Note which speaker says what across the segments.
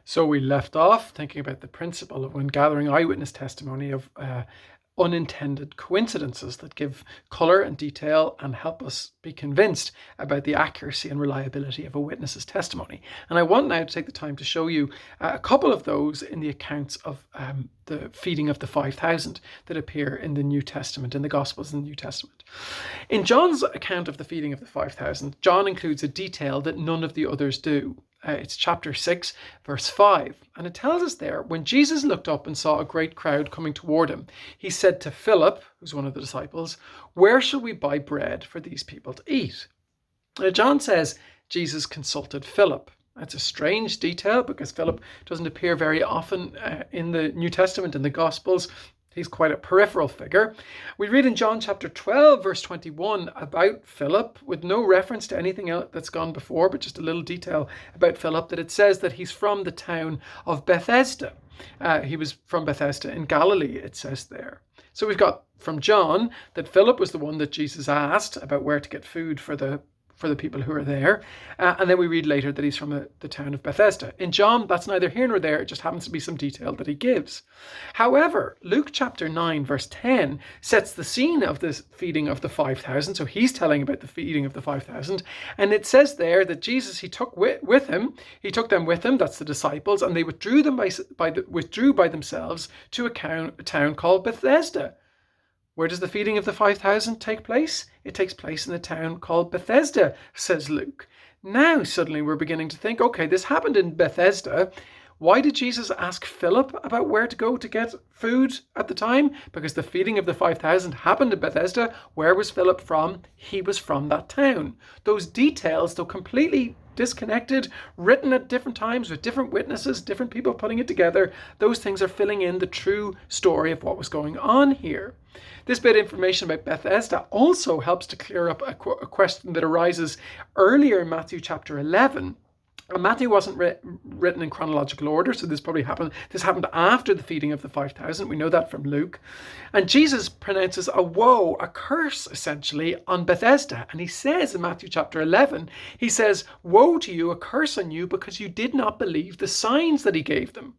Speaker 1: So we left off thinking about the principle of when gathering eyewitness testimony of unintended coincidences that give colour and detail and help us be convinced about the accuracy and reliability of a witness's testimony. And I want now to take the time to show you a couple of those in the accounts of the feeding of the 5,000 that appear in the New Testament, in the Gospels in the New Testament. In John's account of the feeding of the 5,000, John includes a detail that none of the others do. It's chapter 6, verse 5. And it tells us there, when Jesus looked up and saw a great crowd coming toward him, he said to Philip, who's one of the disciples, "Where shall we buy bread for these people to eat?" Now, John says Jesus consulted Philip. That's a strange detail because Philip doesn't appear very often in the New Testament, in the Gospels. He's quite a peripheral figure. We read in John chapter 12, verse 21 about Philip, with no reference to anything else that's gone before, but just a little detail about Philip, that it says that he's from the town of Bethesda. He was from Bethesda in Galilee, it says there. So we've got from John that Philip was the one that Jesus asked about where to get food for the people who are there. And then we read later that he's from the town of Bethesda. In John, that's neither here nor there. It just happens to be some detail that he gives. However, Luke chapter 9, verse 10 sets the scene of this feeding of the 5,000. So he's telling about the feeding of the 5,000. And it says there that Jesus, he took them with him, that's the disciples, and they withdrew by themselves to a town called Bethesda. Where does the feeding of the 5,000 take place? It takes place in the town called Bethesda, says Luke. Now suddenly we're beginning to think, okay, this happened in Bethesda. Why did Jesus ask Philip about where to go to get food at the time? Because the feeding of the 5,000 happened in Bethesda. Where was Philip from? He was from that town. Those details, though completely disconnected, written at different times with different witnesses, different people putting it together, those things are filling in the true story of what was going on here. This bit of information about Bethesda also helps to clear up a question that arises earlier in Matthew chapter 11. Matthew wasn't written in chronological order, so this happened after the feeding of the 5,000. We know that from Luke. And Jesus pronounces a woe, a curse, essentially, on Bethesda. And he says in Matthew chapter 11, he says, "Woe to you, a curse on you, because you did not believe the signs that he gave them."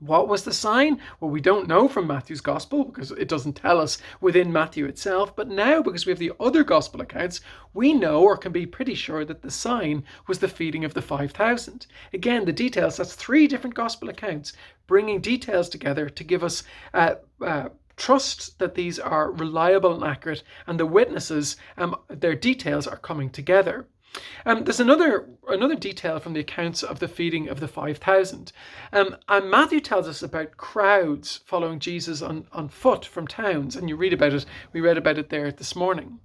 Speaker 1: What was the sign? Well, we don't know from Matthew's gospel because it doesn't tell us within Matthew itself. But now, because we have the other gospel accounts, we know or can be pretty sure that the sign was the feeding of the 5,000. Again, the details, that's 3 different gospel accounts bringing details together to give us trust that these are reliable and accurate, and the witnesses, their details are coming together. There's another detail from the accounts of the feeding of the 5,000. And Matthew tells us about crowds following Jesus on foot from towns. And you read about it. We read about it there this morning.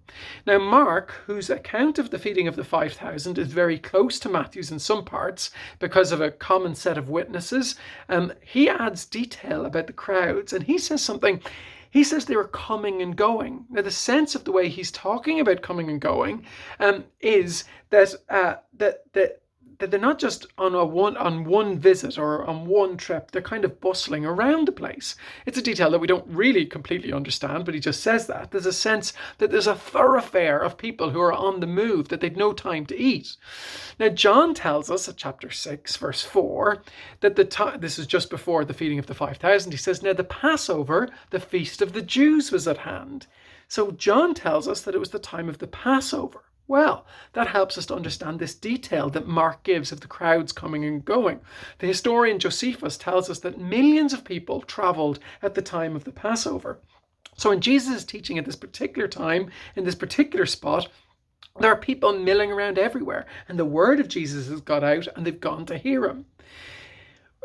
Speaker 1: Now, Mark, whose account of the feeding of the 5,000 is very close to Matthew's in some parts because of a common set of witnesses, he adds detail about the crowds. And he says something. He says they were coming and going. Now, the sense of the way he's talking about coming and going is that they're not just on one visit or on one trip. They're kind of bustling around the place. It's a detail that we don't really completely understand, but he just says that. There's a sense that there's a thoroughfare of people who are on the move, that they'd no time to eat. Now, John tells us at chapter 6, verse 4, that this is just before the feeding of the 5,000. He says, "Now the Passover, the feast of the Jews, was at hand." So John tells us that it was the time of the Passover. Well, that helps us to understand this detail that Mark gives of the crowds coming and going. The historian Josephus tells us that millions of people traveled at the time of the Passover. So in Jesus' teaching at this particular time, in this particular spot, there are people milling around everywhere, and the word of Jesus has got out and they've gone to hear him.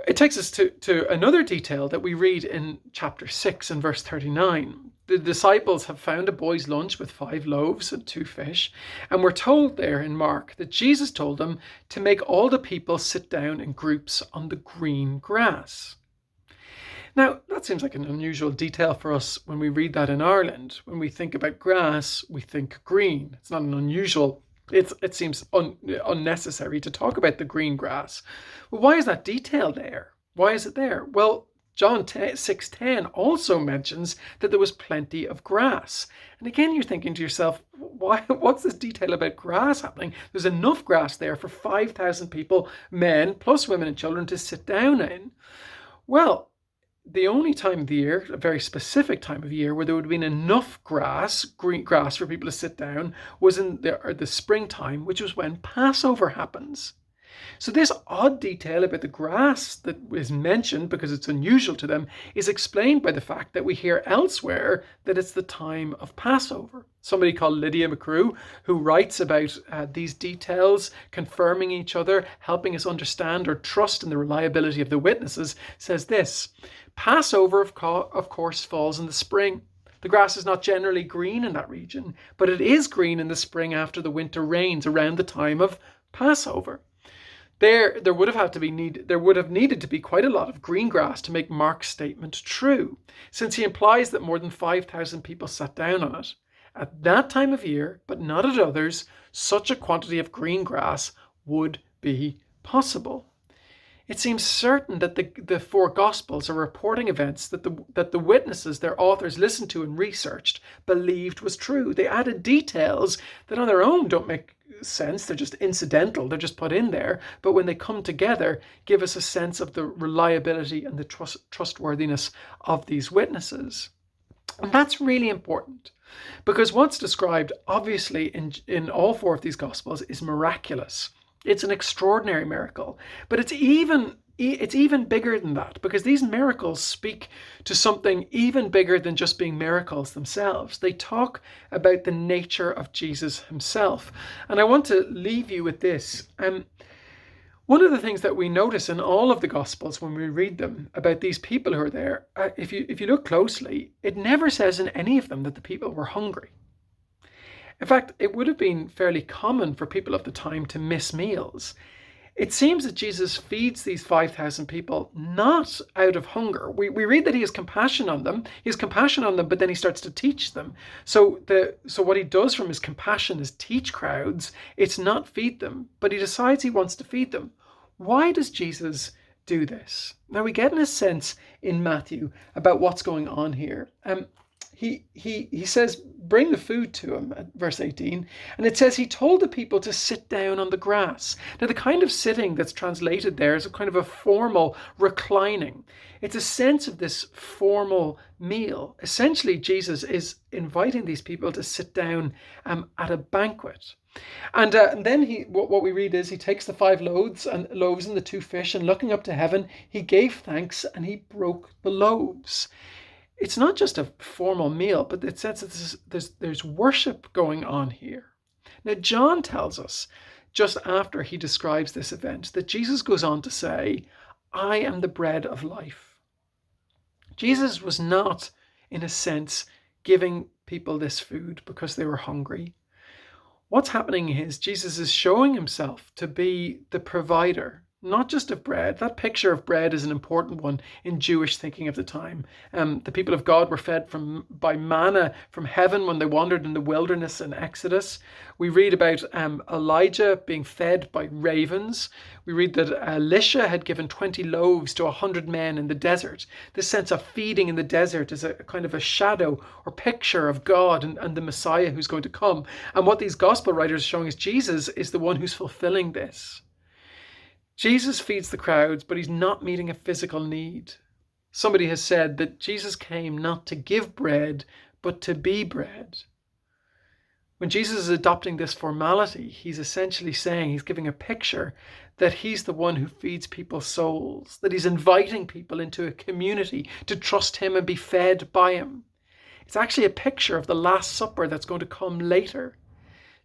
Speaker 1: It takes us to another detail that we read in chapter 6 and verse 39. The disciples have found a boy's lunch with 5 loaves and 2 fish. And we're told there in Mark that Jesus told them to make all the people sit down in groups on the green grass. Now, that seems like an unusual detail for us when we read that in Ireland. When we think about grass, we think green. It's not an unusual. It seems unnecessary to talk about the green grass. Well, why is that detail there? Why is it there? Well, John 6:10 also mentions that there was plenty of grass. And again, you're thinking to yourself, what's this detail about grass happening? There's enough grass there for 5,000 people, men plus women and children, to sit down in. Well, the only time of the year, a very specific time of year, where there would have been enough grass, green grass, for people to sit down was in the springtime, which was when Passover happens. So this odd detail about the grass that is mentioned, because it's unusual to them, is explained by the fact that we hear elsewhere that it's the time of Passover. Somebody called Lydia McCrew, who writes about these details, confirming each other, helping us understand or trust in the reliability of the witnesses, says this: Passover, of course, falls in the spring. The grass is not generally green in that region, but it is green in the spring after the winter rains around the time of Passover. There would have needed to be quite a lot of green grass to make Mark's statement true, since he implies that more than 5,000 people sat down on it. At that time of year, but not at others, such a quantity of green grass would be possible. It seems certain that the four Gospels are reporting events that the witnesses, their authors, listened to and researched, believed was true. They added details that on their own don't make sense. They're just incidental. They're just put in there. But when they come together, give us a sense of the reliability and the trustworthiness of these witnesses. And that's really important, because what's described, obviously, in all four of these Gospels is miraculous. It's an extraordinary miracle, but it's even bigger than that, because these miracles speak to something even bigger than just being miracles themselves. They talk about the nature of Jesus himself. And I want to leave you with this. One of the things that we notice in all of the Gospels when we read them about these people who are there, if you look closely, it never says in any of them that the people were hungry. In fact, it would have been fairly common for people of the time to miss meals. It seems that Jesus feeds these 5,000 people not out of hunger. We read that he has compassion on them. He has compassion on them, but then he starts to teach them. So what he does from his compassion is teach crowds. It's not feed them, but he decides he wants to feed them. Why does Jesus do this? Now, we get in a sense in Matthew about what's going on here. He says, bring the food to him at verse 18. And it says he told the people to sit down on the grass. Now, the kind of sitting that's translated there is a kind of a formal reclining. It's a sense of this formal meal. Essentially, Jesus is inviting these people to sit down at a banquet. And then what we read is he takes the 5 loaves and the 2 fish, and looking up to heaven, he gave thanks and he broke the loaves. It's not just a formal meal, but it says that there's worship going on here. Now, John tells us, just after he describes this event, that Jesus goes on to say, I am the bread of life. Jesus was not, in a sense, giving people this food because they were hungry. What's happening is Jesus is showing himself to be the provider, not just of bread. That picture of bread is an important one in Jewish thinking of the time. The people of God were fed by manna from heaven when they wandered in the wilderness in Exodus. We read about Elijah being fed by ravens. We read that Elisha had given 20 loaves to 100 men in the desert. This sense of feeding in the desert is a kind of a shadow or picture of God and the Messiah who's going to come. And what these gospel writers are showing is Jesus is the one who's fulfilling this. Jesus feeds the crowds, but he's not meeting a physical need. Somebody has said that Jesus came not to give bread, but to be bread. When Jesus is adopting this formality, he's essentially saying, he's giving a picture that he's the one who feeds people's souls, that he's inviting people into a community to trust him and be fed by him. It's actually a picture of the Last Supper that's going to come later.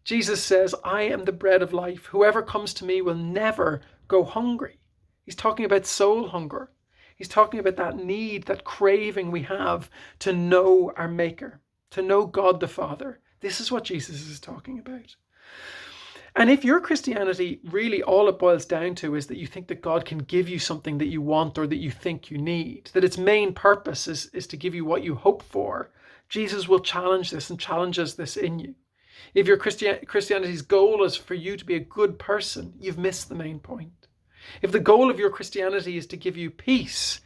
Speaker 1: Jesus says, I am the bread of life. Whoever comes to me will never go hungry. He's talking about soul hunger. He's talking about that need, that craving we have to know our Maker, to know God the Father. This is what Jesus is talking about. And if your Christianity, really all it boils down to is that you think that God can give you something that you want or that you think you need, that its main purpose is to give you what you hope for, Jesus will challenge this and challenges this in you. If your Christianity's goal is for you to be a good person, you've missed the main point. If the goal of your Christianity is to give you peace,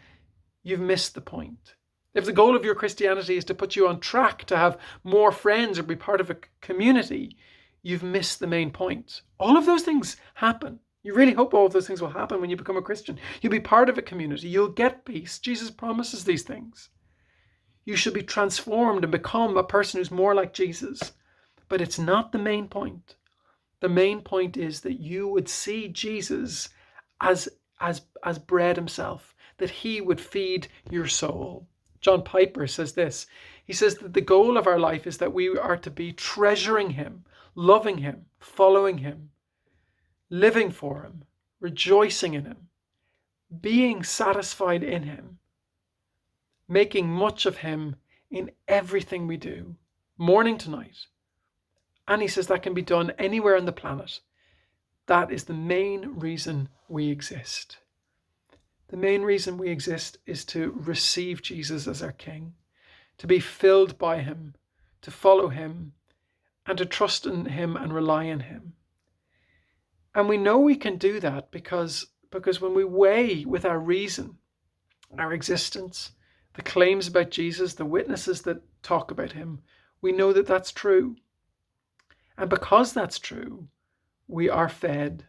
Speaker 1: you've missed the point. If the goal of your Christianity is to put you on track to have more friends or be part of a community, you've missed the main point. All of those things happen. You really hope all of those things will happen when you become a Christian. You'll be part of a community. You'll get peace. Jesus promises these things. You should be transformed and become a person who's more like Jesus. But it's not the main point. The main point is that you would see Jesus as bread himself, that he would feed your soul. John Piper says this. He says that the goal of our life is that we are to be treasuring him, loving him, following him, living for him, rejoicing in him, being satisfied in him, making much of him in everything we do, morning to night. And he says that can be done anywhere on the planet. That is the main reason we exist. The main reason we exist is to receive Jesus as our King, to be filled by him, to follow him, and to trust in him and rely on him. And we know we can do that because when we weigh with our reason, our existence, the claims about Jesus, the witnesses that talk about him, we know that that's true. And because that's true, we are fed.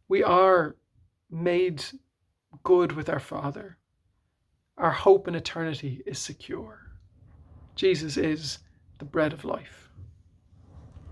Speaker 1: We are made good with our Father. Our hope in eternity is secure. Jesus is the bread of life.